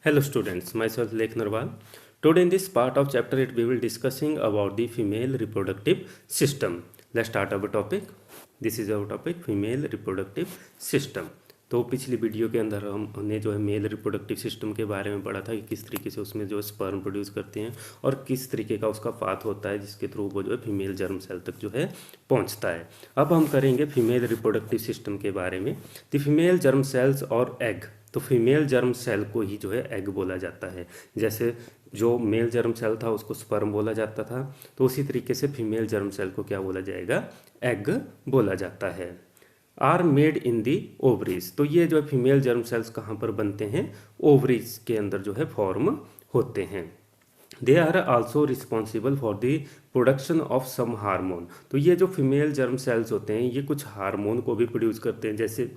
Hello students, myself Lek Narwal. Today in this part of chapter 8 we will discussing about the female reproductive system. Let's start our topic. This is our topic female reproductive system. तो पिछली video के अंदर हमने जो है male reproductive system के बारे में पढ़ा था कि किस तरीके से उसमें जो है स्पर्म प्रोड्यूस करते हैं और किस तरीके का उसका पाथ होता है जिसके थ्रू वो जो है फीमेल जर्म सेल तक जो है पहुंचता है। अब हम करेंगे फीमेल रिप्रोडक्टिव सिस्टम के बारे में। द फीमेल जर्म सेल्स और एग, तो फीमेल जर्म सेल को ही जो है एग बोला जाता है। जैसे जो मेल जर्म सेल था उसको स्पर्म बोला जाता था, तो उसी तरीके से फीमेल जर्म सेल को क्या बोला जाएगा, एग बोला जाता है। Are made in the ovaries, तो ये जो है फीमेल जर्म सेल्स कहाँ पर बनते हैं, ओवरीज के अंदर जो है फॉर्म होते हैं। They are also responsible for the production of some hormone, तो ये जो फीमेल जर्म सेल्स होते हैं ये कुछ हार्मोन को भी प्रोड्यूस करते हैं। जैसे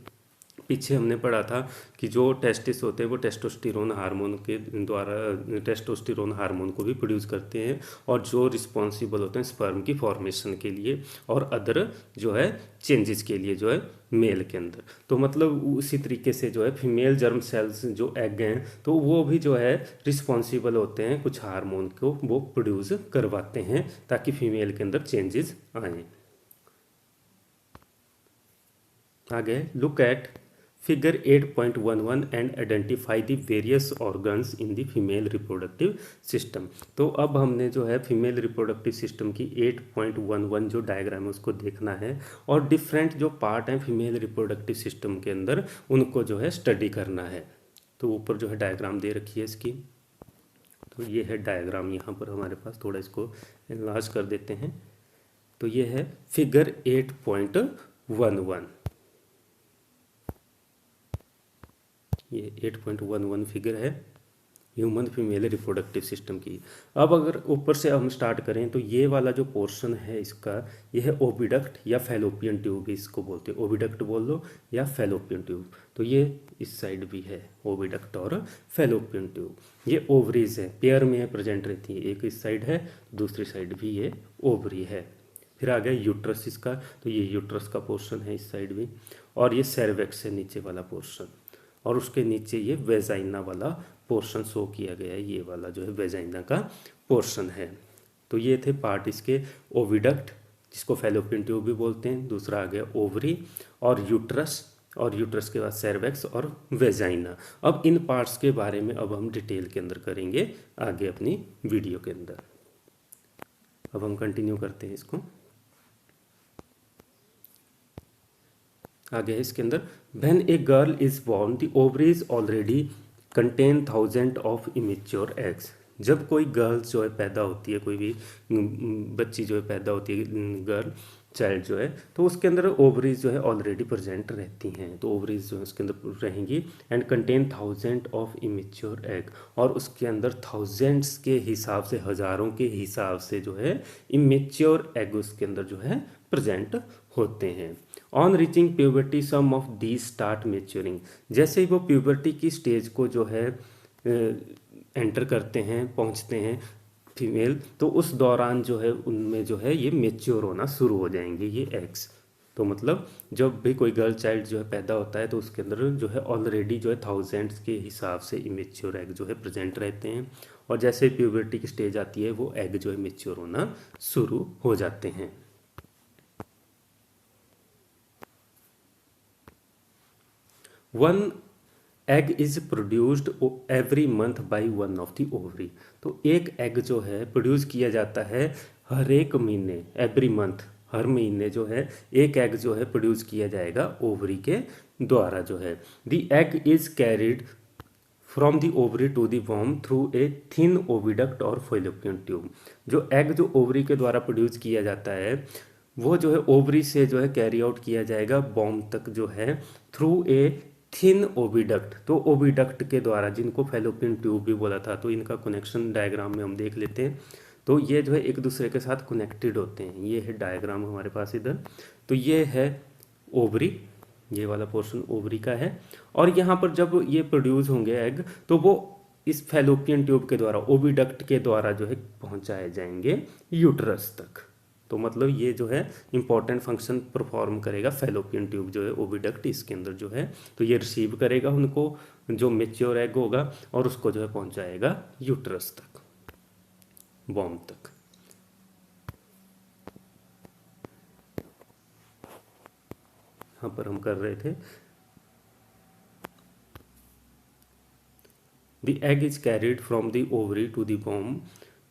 पीछे हमने पढ़ा था कि जो टेस्टिस होते हैं वो टेस्टोस्टेरोन हार्मोन के द्वारा टेस्टोस्टेरोन हार्मोन को भी प्रोड्यूस करते हैं, और जो रिस्पॉन्सिबल होते हैं स्पर्म की फॉर्मेशन के लिए और अदर जो है चेंजेस के लिए जो है मेल के अंदर। तो मतलब उसी तरीके से जो है फीमेल जर्म सेल्स जो एग हैं तो वो भी जो है रिस्पॉन्सिबल होते हैं, कुछ हार्मोन को वो प्रोड्यूस करवाते हैं ताकि फीमेल के अंदर चेंजेस आए। आगे look at figure 8.11 and identify the various organs in the female reproductive system. तो अब हमने जो है फीमेल रिप्रोडक्टिव सिस्टम की 8.11 जो डायग्राम है उसको देखना है, और डिफरेंट जो पार्ट हैं फीमेल रिप्रोडक्टिव सिस्टम के अंदर उनको जो है स्टडी करना है। तो ऊपर जो है डायग्राम दे रखी है इसकी, तो ये है डायग्राम यहाँ पर हमारे पास, थोड़ा इसको एनलार्ज कर देते हैं। तो ये है फिगर 8.11, ये 8.11 फिगर है ह्यूमन फीमेल रिप्रोडक्टिव सिस्टम की। अब अगर ऊपर से हम स्टार्ट करें तो ये वाला जो पोर्शन है इसका, ये है ओविडक्ट या फैलोपियन ट्यूब भी इसको बोलते हैं, ओविडक्ट बोल लो या फैलोपियन ट्यूब। तो ये इस साइड भी है ओविडक्ट और फैलोपियन ट्यूब। ये ओवरीज है, पेयर में प्रेजेंट रहती है, एक इस साइड है दूसरी साइड भी ये ओवरी है। फिर आ गया यूट्रस इसका, तो ये यूट्रस का पोर्शन है इस साइड भी, और ये सर्वेक्स है नीचे वाला पोर्शन, और उसके नीचे ये वेजाइना वाला पोर्शन शो किया गया है, ये वाला जो है वेजाइना का पोर्शन है। तो ये थे पार्ट इसके, ओविडक्ट जिसको फैलोपियन ट्यूब भी बोलते हैं, दूसरा आ गया ओवरी और यूट्रस, और यूट्रस के बाद सर्वेक्स और वेजाइना। अब इन पार्ट्स के बारे में अब हम डिटेल के अंदर करेंगे आगे अपनी वीडियो के अंदर। अब हम कंटिन्यू करते हैं इसको आगे है इसके अंदर। When a girl is born the ovaries already contain 1000 of immature eggs, जब कोई गर्ल जो है पैदा होती है, कोई भी बच्ची जो है पैदा होती है, गर्ल चाइल्ड जो है, तो उसके अंदर ओवरीज जो है ऑलरेडी प्रेजेंट रहती हैं। तो ओवरीज जो है उसके अंदर रहेंगी and contain 1000 of immature egg, और उसके अंदर थाउजेंड्स के हिसाब से, हज़ारों के हिसाब से जो है इमेच्योर एग उसके अंदर जो है प्रेजेंट होते हैं। On reaching puberty some of the start maturing, जैसे ही वो प्यूबर्टी की स्टेज को जो है एंटर करते हैं, पहुंचते हैं फीमेल, तो उस दौरान जो है उनमें जो है ये मेच्योर होना शुरू हो जाएंगे ये एग्स। तो मतलब जब भी कोई गर्ल चाइल्ड जो है पैदा होता है तो उसके अंदर जो है ऑलरेडी जो है थाउजेंड्स के हिसाब से इमेच्योर एग जो है प्रेजेंट रहते हैं, और जैसे प्यूबर्टी की स्टेज आती है वो एग जो है मेच्योर होना शुरू हो जाते हैं। One egg is produced every month by one of the ovary, तो एक एग जो है प्रोड्यूस किया जाता है हर एक महीने, एवरी मंथ हर महीने जो है एक एग जो है प्रोड्यूस किया जाएगा ओवरी के द्वारा जो है। The egg is carried from the ovary to the वॉर्म थ्रू ए थिन ओविडक्ट और फैलोपियन ट्यूब, जो एग जो ओवरी के द्वारा प्रोड्यूस किया जाता है वो जो है ओवरी से जो है कैरी आउट किया जाएगा बॉम तक जो है थ्रू ए थिन ओविडक्ट, तो ओविडक्ट के द्वारा, जिनको फैलोपियन ट्यूब भी बोला था। तो इनका कनेक्शन डायग्राम में हम देख लेते हैं। तो ये जो है एक दूसरे के साथ कनेक्टेड होते हैं, ये है डायग्राम हमारे पास इधर। तो ये है ओवरी, ये वाला पोर्शन ओवरी का है, और यहाँ पर जब ये प्रोड्यूस होंगे एग तो वो इस फैलोपियन ट्यूब के द्वारा, ओविडक्ट के द्वारा जो है पहुँचाए जाएंगे यूट्रस तक। तो मतलब ये जो है इंपॉर्टेंट फंक्शन परफॉर्म करेगा फैलोपियन ट्यूब जो है ओविडक्ट इसके अंदर जो है, तो ये रिसीव करेगा उनको जो मेच्योर एग होगा और उसको जो है पहुंचाएगा यूट्रस तक, वॉम तक। यहाँ पर हम कर रहे थे The egg is carried from the ovary to the womb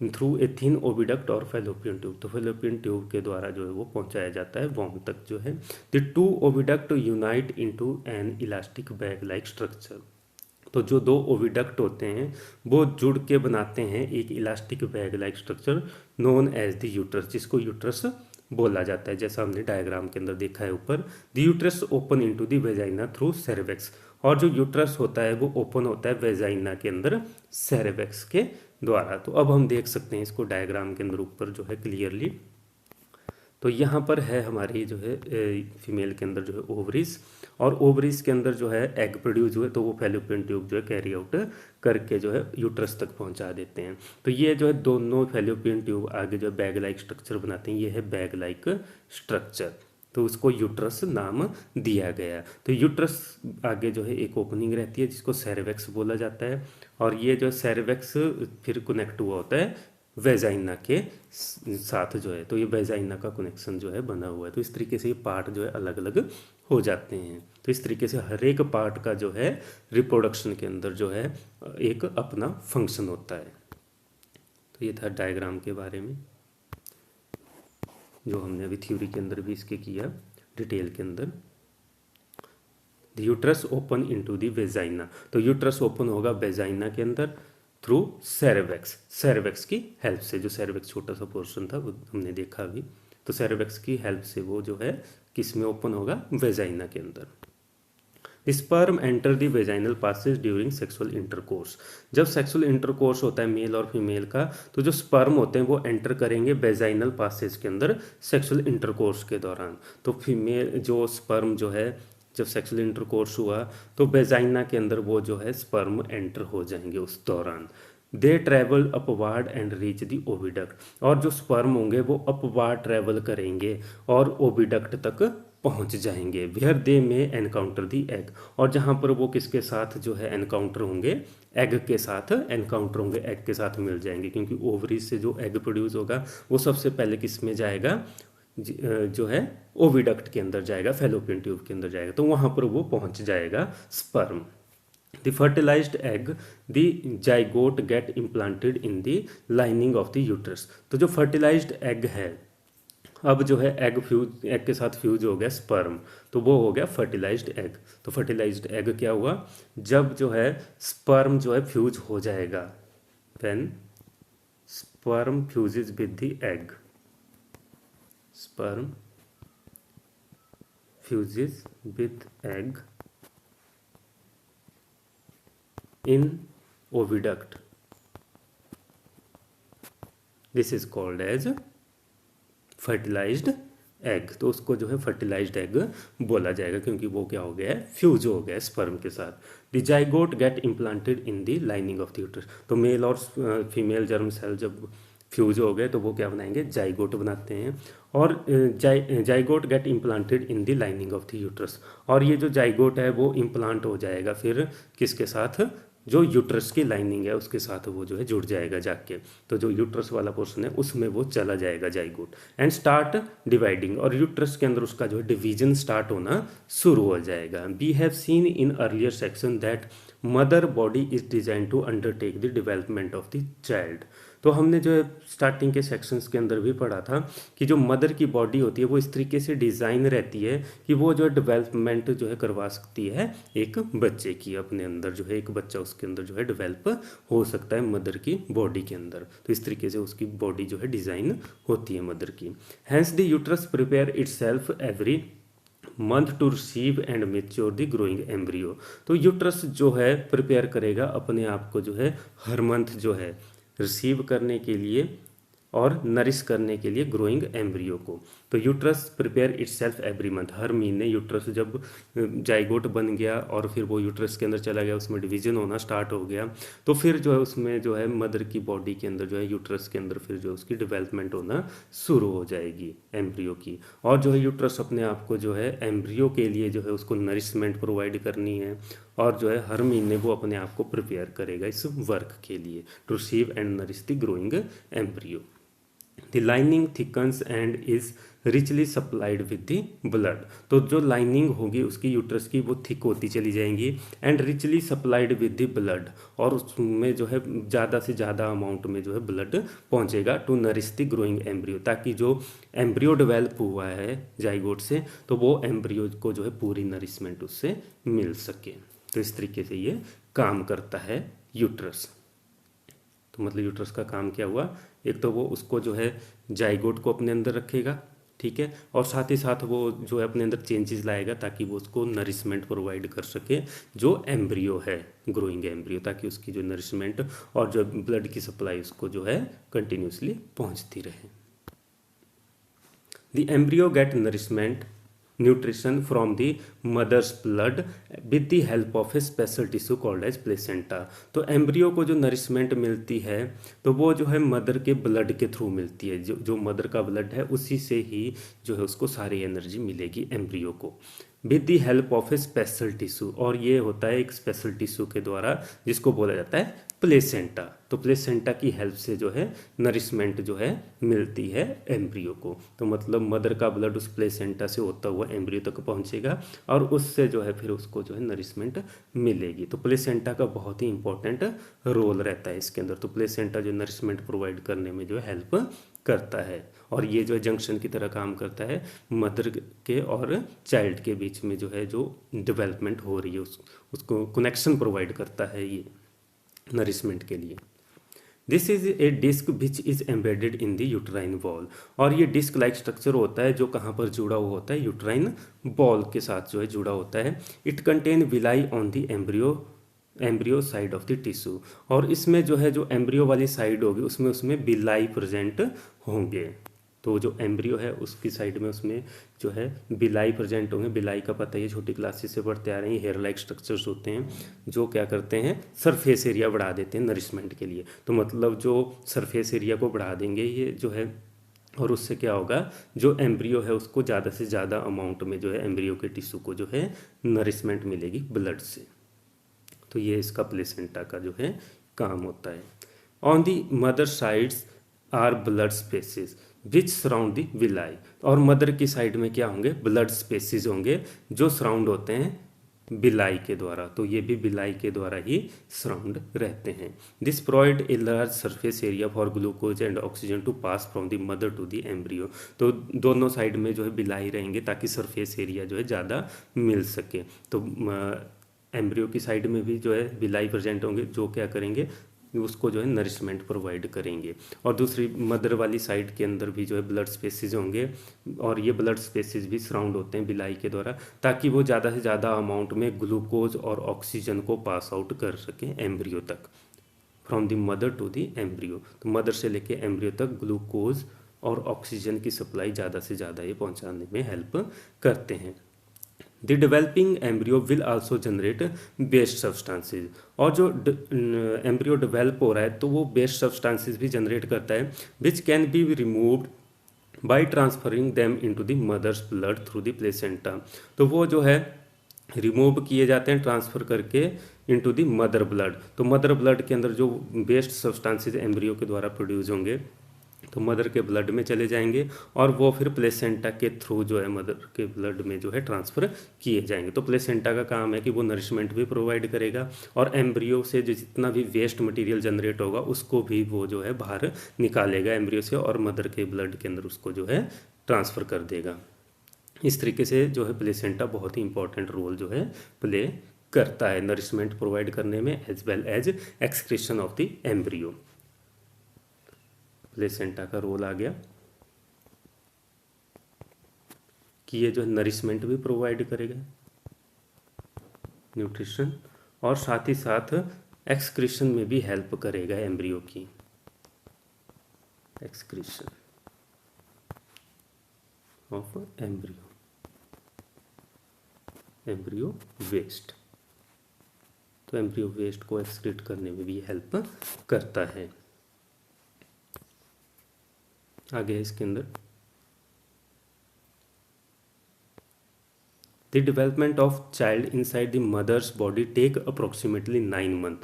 through a thin oviduct or fallopian tube। तो fallopian tube के द्वारा जो है वो पहुंचाया जाता है वॉम तक जो है। The two oviduct unite into an elastic bag like structure। तो जो दो ओविडक्ट होते हैं वो जुड़ के बनाते हैं एक elastic bag like structure known as the uterus, जिसको यूट्रस बोला जाता है। जैसा हमने डायग्राम के अंदर देखा है ऊपर, the uterus open into the vagina through cervix. और जो यूट्रस होता है वो ओपन होता है वेजाइना के अंदर सेरेवेक्स के द्वारा। तो अब हम देख सकते हैं इसको डायग्राम के अंदर ऊपर जो है क्लियरली। तो यहाँ पर है हमारी जो है फीमेल के अंदर जो है ओवरीज, और ओवरीज के अंदर जो है एग प्रोड्यूस हुए तो वो फैलोपियन ट्यूब जो है कैरी आउट करके जो है यूट्रस तक पहुँचा देते हैं। तो ये जो है दोनों फैलोपियन ट्यूब आगे जो है बैग लाइक स्ट्रक्चर बनाते हैं, ये है बैग लाइक स्ट्रक्चर, तो उसको यूट्रस नाम दिया गया। तो यूट्रस आगे जो है एक ओपनिंग रहती है जिसको सेरेवेक्स बोला जाता है, और ये जो सेरेवेक्स फिर कनेक्ट हुआ होता है वेजाइना के साथ जो है। तो ये वेजाइना का कनेक्शन जो है बना हुआ है। तो इस तरीके से ये पार्ट जो है अलग अलग हो जाते हैं। तो इस तरीके से हर एक पार्ट का जो है रिप्रोडक्शन के अंदर जो है एक अपना फंक्शन होता है। तो ये था डायग्राम के बारे में जो हमने अभी थ्योरी के अंदर भी इसके किया डिटेल के अंदर। The uterus open into the vagina, तो यूट्रस ओपन होगा वेजाइना के अंदर थ्रू सेरेवेक्स, सेरेवेक्स की हेल्प से। जो सेरेवेक्स छोटा सा पोर्शन था वो हमने देखा अभी, तो सेरेवेक्स की हेल्प से वो जो है किस में ओपन होगा, वेजाइना के अंदर। Sperm enter the vaginal passage during sexual intercourse. जब सेक्सुअल इंटरकोर्स होता है मेल और फीमेल का, तो जो स्पर्म होते हैं वो एंटर करेंगे वेजाइनल पासेज के अंदर सेक्सुअल इंटरकोर्स के दौरान। तो फीमेल जो स्पर्म जो है जब सेक्सुअल इंटरकोर्स हुआ तो वेजाइना के अंदर वो जो है स्पर्म एंटर हो जाएंगे उस दौरान। They travel upward and reach the oviduct, और जो स्पर्म होंगे वो अपवार्ड ट्रेवल करेंगे और ओविडक्ट तक पहुंच जाएंगे। वेयर दे में एनकाउंटर दी एग, और जहां पर वो किसके साथ जो है एनकाउंटर होंगे, एग के साथ एनकाउंटर होंगे, एग के साथ मिल जाएंगे। क्योंकि ओवरी से जो एग प्रोड्यूस होगा वो सबसे पहले किस में जाएगा, जो है ओविडक्ट के अंदर जाएगा, फैलोपियन ट्यूब के अंदर जाएगा, तो वहां पर वो पहुंच जाएगा sperm. The fertilized egg, the zygote get implanted in the lining of the uterus। तो जो fertilized egg है, अब जो है एग के साथ फ्यूज हो गया स्पर्म, तो वो हो गया फर्टिलाइज्ड एग। तो फर्टिलाइज्ड एग क्या हुआ, जब जो है स्पर्म जो है फ्यूज हो जाएगा, when sperm fuses with the egg, sperm fuses with egg in oviduct, this is called as fertilized egg। तो उसको जो है फर्टिलाइज्ड एग बोला जाएगा क्योंकि वो क्या हो गया है, फ्यूज हो गया है स्पर्म के साथ। The zygote get implanted in the lining of the uterus. तो मेल और फीमेल जर्म सेल जब फ्यूज हो गए तो वो क्या बनाएंगे, जाइगोट बनाते हैं, और zygote get implanted in the lining of the uterus. और ये जो जाइगोट है वो इम्प्लांट हो जाएगा फिर किसके साथ, जो यूट्रस की लाइनिंग है उसके साथ वो जो है जुड़ जाएगा जाके। तो जो यूट्रस वाला पोर्शन है उसमें वो चला जाएगा जाइगोट, एंड स्टार्ट डिवाइडिंग, और यूट्रस के अंदर उसका जो है डिवीजन स्टार्ट होना शुरू हो जाएगा। We have seen in earlier section that mother body is design to undertake the development of the child. तो हमने जो है स्टार्टिंग के सेक्शंस के अंदर भी पढ़ा था कि जो मदर की बॉडी होती है वो इस तरीके से डिज़ाइन रहती है कि वो जो है डेवलपमेंट जो है करवा सकती है एक बच्चे की, अपने अंदर जो है एक बच्चा उसके अंदर जो है डेवलप हो सकता है मदर की बॉडी के अंदर। तो इस तरीके से उसकी बॉडी जो है डिज़ाइन होती है मदर की। Hence the uterus prepare itself every month to receive and mature the growing embryo. तो यूट्रस जो है प्रिपेयर करेगा अपने आप को जो है हर मंथ जो है रिसीव करने के लिए और नरिश करने के लिए ग्रोइंग एम्ब्रियो को। तो uterus prepare itself every month, हर महीने यूट्रस जब जाइगोट बन गया और फिर वो यूट्रस के अंदर चला गया, उसमें डिवीजन होना स्टार्ट हो गया, तो फिर जो है उसमें जो है मदर की बॉडी के अंदर जो है यूट्रस के अंदर फिर जो उसकी डेवलपमेंट होना शुरू हो जाएगी एम्ब्रियो की। और जो है यूट्रस अपने आप को जो है एम्ब्रियो के लिए जो है उसको नरिशमेंट प्रोवाइड करनी है, और जो है हर महीने वो अपने आप को प्रिपेयर करेगा इस वर्क के लिए, to receive and nourish the growing embryo. The lining thickens and is richly supplied with the blood, तो जो लाइनिंग होगी उसकी यूट्रस की वो थिक होती चली जाएंगी, and richly supplied with the blood, और उसमें जो है ज़्यादा से ज़्यादा अमाउंट में जो है ब्लड पहुंचेगा to nourish the growing embryo, ताकि जो एम्ब्रियो डेवलप हुआ है जाइगोट से तो वो एम्ब्रियो को जो है पूरी नरिशमेंट उससे मिल सके। तो इस तरीके से ये काम करता है यूट्रस। तो मतलब यूट्रस का काम क्या हुआ, एक तो वो उसको जो है जाइगोट को अपने अंदर रखेगा, ठीक है, और साथ ही साथ वो जो है अपने अंदर चेंजेस लाएगा ताकि वो उसको नरिशमेंट प्रोवाइड कर सके जो एम्ब्रियो है, ग्रोइंग एम्ब्रियो, ताकि उसकी जो नरिशमेंट और जो ब्लड की सप्लाई उसको जो है कंटिन्यूसली पहुंचती रहे। The embryo get nourishment nutrition from the mother's blood with the help of a special tissue called as placenta. तो एम्ब्रियो को जो नरिशमेंट मिलती है तो वो जो है मदर के ब्लड के थ्रू मिलती है, जो मदर का ब्लड है उसी से ही जो है उसको सारी एनर्जी मिलेगी एम्ब्रियो को, with the help of a special tissue, और ये होता है एक स्पेशल टिश्यू के द्वारा जिसको बोला जाता है प्लेसेंटा। तो प्लेसेंटा की हेल्प से जो है नरिशमेंट जो है मिलती है एम्ब्रियो को। तो मतलब मदर का ब्लड उस प्लेसेंटा से होता हुआ एम्ब्रियो तक पहुंचेगा और उससे जो है फिर उसको जो है नरिशमेंट मिलेगी। तो प्लेसेंटा का बहुत ही इंपॉर्टेंट रोल रहता है इसके अंदर। तो प्लेसेंटा जो नरिशमेंट प्रोवाइड करने में जो है हेल्प करता है, और ये जो है जंक्शन की तरह काम करता है मदर के और चाइल्ड के बीच में जो है जो डेवलपमेंट हो रही है उसको कनेक्शन प्रोवाइड करता है ये नरिशमेंट के लिए। This is a disc which is embedded in the uterine wall, और ये डिस्क लाइक स्ट्रक्चर होता है जो कहाँ पर जुड़ा हुआ होता है, यूट्राइन बॉल के साथ जो है जुड़ा होता है। It contain villi on the embryo side of the tissue, और इसमें जो है जो एम्ब्रियो वाली साइड होगी उसमें बिलाई प्रेजेंट होंगे। तो जो एम्ब्रियो है उसकी साइड में उसमें जो है बिलाई प्रेजेंट होंगे। बिलाई का पता है छोटी क्लासेस से पढ़ते आ रहे हैं, हेयर लाइक स्ट्रक्चर्स होते हैं जो क्या करते हैं सरफेस एरिया बढ़ा देते हैं नरिशमेंट के लिए। तो मतलब जो सरफेस एरिया को बढ़ा देंगे ये जो है, और उससे क्या होगा जो एम्ब्रियो है उसको ज़्यादा से ज़्यादा अमाउंट में जो है एम्ब्रियो के टिश्यू को जो है नरिशमेंट मिलेगी ब्लड से। तो ये इसका प्लेसेंटा का जो है काम होता है। On the mother sides are blood spaces which surround the villi, और मदर की साइड में क्या होंगे ब्लड स्पेसिस होंगे जो सराउंड होते हैं बिलाई के द्वारा। तो ये भी बिलाई के द्वारा ही सराउंड रहते हैं। This provide a large surface area for glucose and oxygen to pass from the mother to the embryo. तो दोनों साइड में जो है बिलाई रहेंगे ताकि सरफेस एरिया जो है ज़्यादा मिल सके। तो एम्ब्रियो की साइड में भी जो है बिलाई प्रेजेंट होंगे जो क्या करेंगे उसको जो है नरिशमेंट प्रोवाइड करेंगे, और दूसरी मदर वाली साइड के अंदर भी जो है ब्लड स्पेसिस होंगे, और ये ब्लड स्पेसिस भी सराउंड होते हैं बिलाई के द्वारा ताकि वो ज़्यादा से ज़्यादा अमाउंट में ग्लूकोज और ऑक्सीजन को पास आउट कर सकें एम्ब्रियो तक, from the mother to the embryo. तो मदर से लेके एम्ब्रियो तक ग्लूकोज और ऑक्सीजन की सप्लाई ज़्यादा से ज़्यादा ये पहुँचाने में हेल्प करते हैं। The developing embryo will also generate best substances, और जो एम्ब्रियो डेवलप हो रहा है तो वो बेस्ट सब्सटेंसेज भी जनरेट करता है which can be removed by transferring them into the mother's blood through the placenta. तो वो जो है रिमूव किए जाते हैं ट्रांसफ़र करके इनटू द मदर ब्लड। तो मदर ब्लड के अंदर जो बेस्ट सब्सटेंसेज एम्ब्रियो के द्वारा प्रोड्यूस होंगे तो मदर के ब्लड में चले जाएंगे, और वो फिर प्लेसेंटा के थ्रू जो है मदर के ब्लड में जो है ट्रांसफ़र किए जाएंगे। तो प्लेसेंटा का काम है कि वो नरिशमेंट भी प्रोवाइड करेगा, और एम्ब्रियो से जो जितना भी वेस्ट मटेरियल जनरेट होगा उसको भी वो जो है बाहर निकालेगा एम्ब्रियो से, और मदर के ब्लड के अंदर उसको जो है ट्रांसफ़र कर देगा। इस तरीके से जो है प्लेसेंटा बहुत ही इंपॉर्टेंट रोल जो है प्ले करता है नरिशमेंट प्रोवाइड करने में as well as excretion of the embryo. Placenta का रोल आ गया कि ये जो है नरिशमेंट भी प्रोवाइड करेगा न्यूट्रिशन, और साथ ही साथ एक्सक्रीशन में भी हेल्प करेगा एम्ब्रियो की एक्सक्रीशन। Of embryo waste. तो एम्ब्रियो वेस्ट को एक्सक्रीट करने में भी हेल्प करता है। आगे है इसके अंदर the development of child inside the mother's body take approximately 9 month.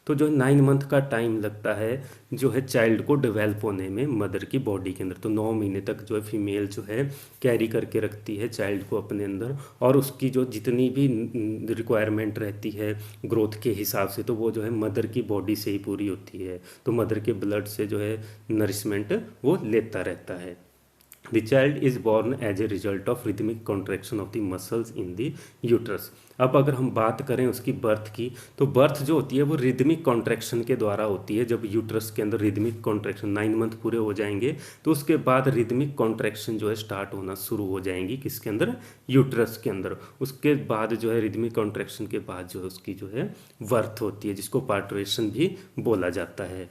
तो जो 9 मंथ का टाइम लगता है जो है चाइल्ड को डेवलप होने में मदर की बॉडी के अंदर। तो 9 महीने तक जो है फीमेल जो है कैरी करके रखती है चाइल्ड को अपने अंदर, और उसकी जो जितनी भी रिक्वायरमेंट रहती है ग्रोथ के हिसाब से तो वो जो है मदर की बॉडी से ही पूरी होती है। तो मदर के ब्लड से जो है नरिशमेंट वो लेता रहता है। The child is born as a result of rhythmic contraction of the muscles in the uterus। अब अगर हम बात करें उसकी बर्थ की, तो बर्थ जो होती है वो रिदमिक कॉन्ट्रैक्शन के द्वारा होती है। जब यूट्रस के अंदर रिदमिक कॉन्ट्रैक्शन 9 मंथ पूरे हो जाएंगे तो उसके बाद रिदमिक कॉन्ट्रैक्शन जो है स्टार्ट होना शुरू हो जाएंगी किसके अंदर, यूट्रस के अंदर। उसके बाद जो है रिदमिक कॉन्ट्रैक्शन के बाद जो है उसकी जो है बर्थ होती है, जिसको पार्टुरेशन भी बोला जाता है।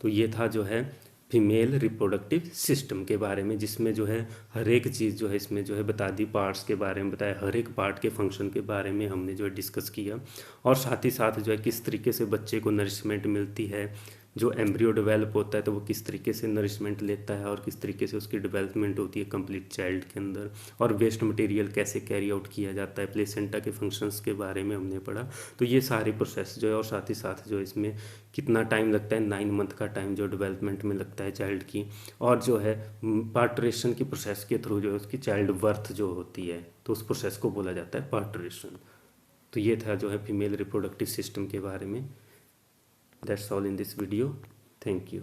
तो ये था जो है फीमेल रिप्रोडक्टिव सिस्टम के बारे में, जिसमें जो है हर एक चीज़ जो है इसमें जो है बता दी, पार्ट्स के बारे में बताया, हर एक पार्ट के फंक्शन के बारे में हमने जो है डिस्कस किया, और साथ ही साथ जो है किस तरीके से बच्चे को नरिशमेंट मिलती है, जो एम्ब्रियो डेवलप होता है तो वो किस तरीके से नरिशमेंट लेता है और किस तरीके से उसकी डेवलपमेंट होती है कंप्लीट चाइल्ड के अंदर, और वेस्ट मटेरियल कैसे कैरी आउट किया जाता है, प्लेसेंटा के फंक्शंस के बारे में हमने पढ़ा। तो ये सारे प्रोसेस जो है, और साथ ही साथ जो है इसमें कितना टाइम लगता है, 9 मंथ का टाइम जो डेवलपमेंट में लगता है चाइल्ड की, और जो है पार्टुरेशन की प्रोसेस के थ्रू जो है उसकी चाइल्ड बर्थ जो होती है तो उस प्रोसेस को बोला जाता है पार्टुरेशन। तो ये था जो है फीमेल रिप्रोडक्टिव सिस्टम के बारे में। That's all in this video. Thank you.